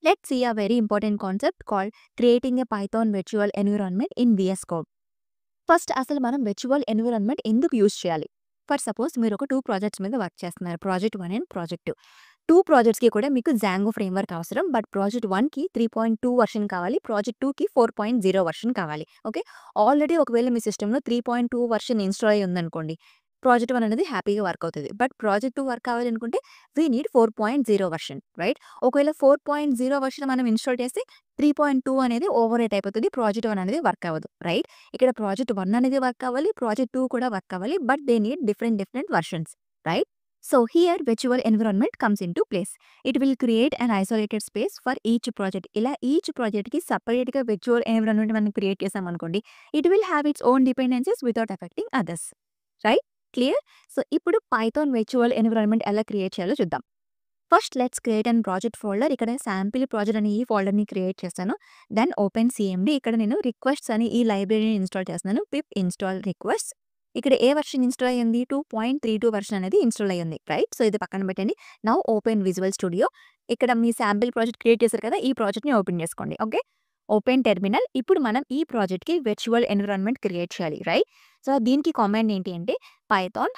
Let's see a very important concept called creating a Python virtual environment in VS Code. First అసలు మనం virtual environment ఎందుకు use చేయాలి? For suppose మీరు ఒక 2 projects మీద work చేస్తున్నారు. Project 1 and project 2. 2 ప్రాజెక్ట్స్‌కి కూడా మీకు జాంగో ఫ్రేమ్‌వర్క్ అవసరం. బట్ ప్రాజెక్ట్ 1కి 3.2 వెర్షన్ కావాలి. ప్రాజెక్ట్ 2కి 4.0 వెర్షన్ కావాలి. ఓకే. ఆల్రెడీ ఒకవేళ మీ సిస్టమ్‌లో 3.2 వెర్షన్ ఇన్‌స్టాల్ అయ్యి ఉందనుకోండి. ప్రాజెక్ట్ 1 అనేది హ్యాపీగా వర్క్ అవుతది. బట్ ప్రాజెక్ట్ 2 వర్క్ కావాలనుకుంటే వి నీడ్ 4.0 వెర్షన్ రైట్? ఒకవేళ 4.0 వెర్షన్ మనం ఇన్‌స్టాల్ చేస్తే 3.2 అనేది ఓవర్ రైట్ అయిపోతది. ప్రాజెక్ట్ 1 అనేది వర్క్ అవ్వదు. రైట్? ఇక్కడ ప్రాజెక్ట్ 1 అనేది వర్క్ అవ్వాలి. ప్రాజెక్ట్ 2 కూడా వర్క్ అవ్వాలి. But they need different versions. Right? So here virtual environment comes into place. It will create an isolated space for each project. ఇలా each project కి separate గా virtual environment మనం create చేసామనుకోండి. It will have its own dependencies without affecting others. Right? Clear? So ఇప్పుడు Python virtual environment ఎలా create చేయాలో చూద్దాం. First let's create and project folder. ఇక్కడ శాంపిల్ ప్రాజెక్ట్ అని ఈ ఫోల్డర్ని క్రియేట్ చేస్తాను. Then open CMD. ఇక్కడ నేను రిక్వెస్ట్స్ అని ఈ లైబ్రరీని ఇన్స్టాల్ చేస్తున్నాను. Pip install request. ఇక్కడ ఏ వర్షన్ ఇన్స్టాల్ అయ్యింది? 2.32 వర్షన్ అనేది ఇన్స్టాల్ అయ్యింది. రైట్? సో ఇది పక్కన పెట్టండి. Now open visual studio. ఇక్కడ మీ శాంపిల్ ప్రాజెక్ట్ క్రియేట్ చేశారు కదా, ఈ ప్రాజెక్ట్ని ఓపెన్ చేసుకోండి. ఓకే. Open terminal. ఇప్పుడు మనం ఈ ప్రాజెక్ట్కి వర్చువల్ ఎన్విరాన్మెంట్ క్రియేట్ చేయాలి. రైట్? సో దీనికి కామాండ్ ఏంటి అంటే పైథాన్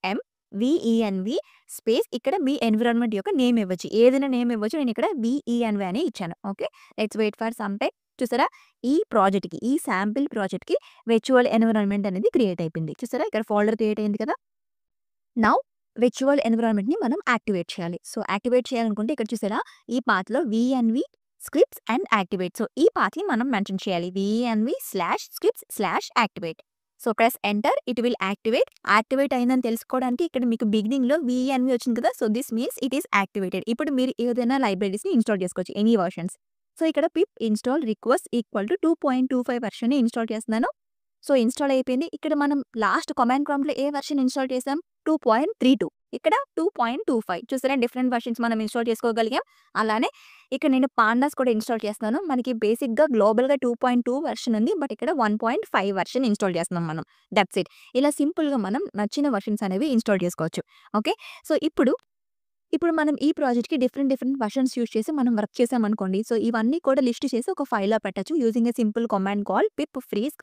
-m VENV స్పేస్ ఇక్కడ మీ ఎన్విరాన్మెంట్ యొక్క నేమ్ ఇవ్వచ్చు. ఏదైనా నేమ్ ఇవ్వచ్చు. నేను ఇక్కడ VENV అని ఇచ్చాను. Okay. Let's wait for some time. చూసారా? ఈ ప్రాజెక్ట్‌కి, ఈ శాంపిల్ ప్రాజెక్ట్‌కి వర్చువల్ ఎన్విరాన్మెంట్ అనేది క్రియేట్ అయిపోయింది. చూసారా? ఇక్కడ ఫోల్డర్ క్రియేట్ అయింది కదా. నౌ వర్చువల్ ఎన్విరాన్మెంట్‌ని మనం యాక్టివేట్ చేయాలి. సో యాక్టివేట్ చేయాలనుకుంటే ఇక్కడ చూసారా? ఈ పాత్‌లో VENV scripts and activate. So ఈ పాత్‌ని మనం మెన్షన్ చేయాలి. VENV/scripts/activate. So press enter. It will activate. Activate అయిందని తెలుసుకోవడానికి ఇక్కడ మీకు బిగినింగ్‌లో VENV వచ్చింది కదా. So this means it is activated. ఇప్పుడు మీరు ఏదైనా లైబ్రరీస్‌ని ఇన్స్టాల్ చేసుకోవచ్చు. Any versions. సో ఇక్కడ pip install request equal to 2.25 వెర్షన్‌ని ఇన్స్టాల్ చేస్తున్నాను. సో ఇన్స్టాల్ అయిపోయింది. ఇక్కడ మనం లాస్ట్ కమాండ్ ప్రాంప్ట్‌లో ఏ వెర్షన్ ఇన్స్టాల్ చేసాం? 2.32. ఇక్కడ 2.25. చూసారా? డిఫరెంట్ వెర్షన్స్ మనం ఇన్స్టాల్ చేసుకోగలిగాం. అలానే ఇక్కడ నేను పాండాస్ కూడా ఇన్స్టాల్ చేస్తున్నాను. మనకి బేసిక్‌గా గ్లోబల్‌గా 2.2 వెర్షన్ ఉంది. బట్ ఇక్కడ 1.5 వెర్షన్ ఇన్స్టాల్ చేస్తున్నాం మనం. That's it. ఇలా సింపుల్‌గా మనం నచ్చిన వెర్షన్స్ అనేవి ఇన్స్టాల్ చేసుకోవచ్చు. ఓకే. సో ఇప్పుడు మనం ఈ ప్రాజెక్ట్‌కి డిఫరెంట్ వెర్షన్స్ యూజ్ చేసి మనం వర్క్ చేసామనుకోండి. సో ఇవన్నీ కూడా లిస్ట్ చేసి ఒక ఫైల్‌లో పెట్టొచ్చు. Using a simple command call pip freeze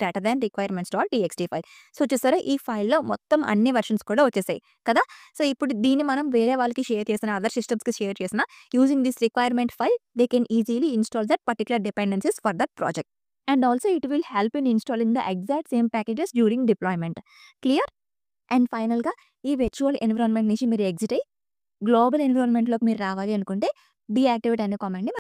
>requirements.txt file. So చూసారా? ఈ ఫైల్‌లో మొత్తం అన్ని వెర్షన్స్ కూడా వచ్చేసాయి కదా. సో ఇప్పుడు దీన్ని మనం వేరే వాళ్ళకి షేర్ చేసిన, అదర్ సిస్టమ్స్‌కి షేర్ చేసిన using this requirement file they can easily install that particular dependencies for that project. And also it will help in installing the exact same packages during deployment. Clear? And ఫైనల్‌గా ఈ virtual environment నుంచి మీరు exit అయ్యి global ఎన్విరాన్మెంట్‌లోకి మీరు రావాలి అనుకుంటే deactivate అనే కమాండ్‌ని